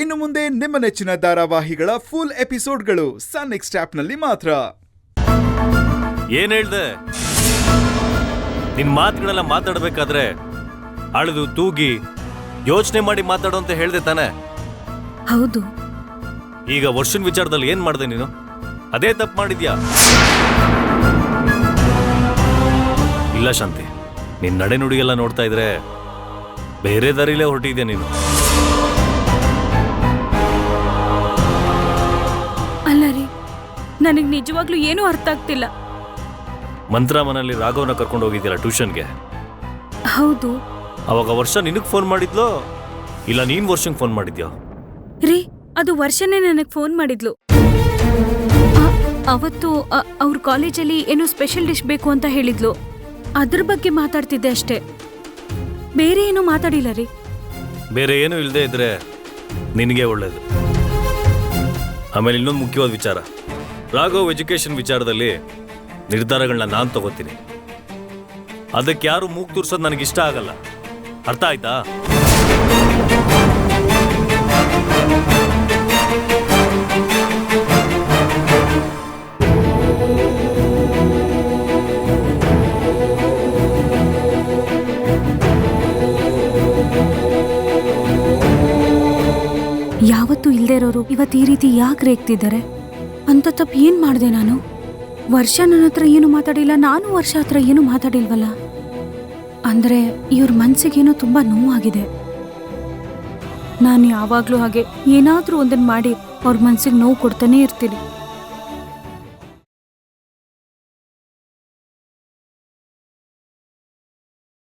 ಇನ್ನು ಮುಂದೆ ನಿಮ್ಮ ನೆಚ್ಚಿನ ಧಾರಾವಾಹಿಗಳ ಫುಲ್ ಎಪಿಸೋಡ್ಗಳು ಸನ್ ನೆಕ್ಸ್ಟ್ ಆಪ್ನಲ್ಲಿ ಮಾತ್ರ. ಏನ್ ಹೇಳ್ದೆ? ನಿನ್ ಮಾತುಗಳೆಲ್ಲ ಮಾತಾಡ್ಬೇಕಾದ್ರೆ ಅಳದು ತೂಗಿ ಯೋಚನೆ ಮಾಡಿ ಮಾತಾಡೋ ಅಂತ ಹೇಳ್ದೆ ತಾನೆ? ಹೌದು. ಈಗ ವರ್ಷನ್ ವಿಚಾರದಲ್ಲಿ ಏನ್ ಮಾಡ್ದೆ ನೀನು? ಅದೇ ತಪ್ಪು ಮಾಡಿದ್ಯಾ? ಇಲ್ಲ ಶಾಂತಿ, ನಿನ್ ನಡೆ ನುಡಿಗೆಲ್ಲ ನೋಡ್ತಾ ಇದ್ರೆ ಬೇರೆ ದಾರಿಲೇ ಹೊರಟಿದ್ಯಾ ನೀನು. ಅಲ್ಲ ರೀ, ನನಗ್ ನಿಜವಾಗ್ಲೂ ಏನೂ ಅರ್ಥ ಆಗ್ತಿಲ್ಲ. ಮಂತ್ರ ಮನಲ್ಲಿ ರಾಘವನ ಕರ್ಕೊಂಡು ಹೋಗಿದ್ಯಲ್ಲ ಟ್ಯೂಷನ್ಗೆ? ಹೌದು. ಅವಾಗ ವರ್ಷ ನಿನಗ್ ಫೋನ್ ಮಾಡಿದ್ಲೋ ಇಲ್ಲ ನೀನ್ ವರ್ಷಂಗ್ ಫೋನ್ ಮಾಡಿದ್ಯೋ? ರೀ, ಅದು ವರ್ಷನೇ ನನಗ್ ಫೋನ್ ಮಾಡಿದ್ಲು. ಅವತ್ತು ಅವ್ರ ಕಾಲೇಜಲ್ಲಿ ಏನೋ ಸ್ಪೆಷಲ್ ಡಿಶ್ ಬೇಕು ಅಂತ ಹೇಳಿದ್ಲು. ಅದ್ರ ಬಗ್ಗೆ ಮಾತಾಡ್ತಿದ್ದೆ ಅಷ್ಟೇ, ಬೇರೆ ಏನೂ ಮಾತಾಡಿಲ್ಲ ರೀ. ಬೇರೆ ಏನೂ ಇಲ್ಲದೆ ಇದ್ರೆ ನಿನಗೆ ಒಳ್ಳೇದು. ಆಮೇಲೆ ಇನ್ನೊಂದು ಮುಖ್ಯವಾದ ವಿಚಾರ, ರಾಘವ್ ಎಜುಕೇಶನ್ ವಿಚಾರದಲ್ಲಿ ನಿರ್ಧಾರಗಳನ್ನ ನಾನು ತಗೋತೀನಿ. ಅದಕ್ಕೆ ಯಾರು ಮೂಗು ತೂರ್ಸೋದು ನನಗಿಷ್ಟ ಆಗಲ್ಲ. ಅರ್ಥ ಆಯ್ತಾ? ಯಾವತ್ತೂ ಇಲ್ದೇ ಇರೋರು ಇವತ್ತು ಈ ರೀತಿ ಯಾಕೆ ರೇಗ್ತಿದ್ದಾರೆ? ಅಂತ ತಪ್ಪು ಏನ್ ಮಾಡಿದೆ ನಾನು? ವರ್ಷ ನನ್ನ ಹತ್ರ ಏನು ಮಾತಾಡಿಲ್ಲ, ನಾನು ವರ್ಷ ಹತ್ರ ಏನು ಮಾತಾಡಿಲ್ವಲ್ಲ. ಅಂದ್ರೆ ಇವ್ರ ಮನ್ಸಿಗೇನೋ ತುಂಬಾ ನೋವಾಗಿದೆ. ನಾನು ಯಾವಾಗ್ಲೂ ಹಾಗೆ ಏನಾದ್ರೂ ಒಂದನ್ನು ಮಾಡಿ ಅವ್ರ ಮನ್ಸಿಗೆ ನೋವು ಕೊಡ್ತಾನೆ ಇರ್ತೀನಿ.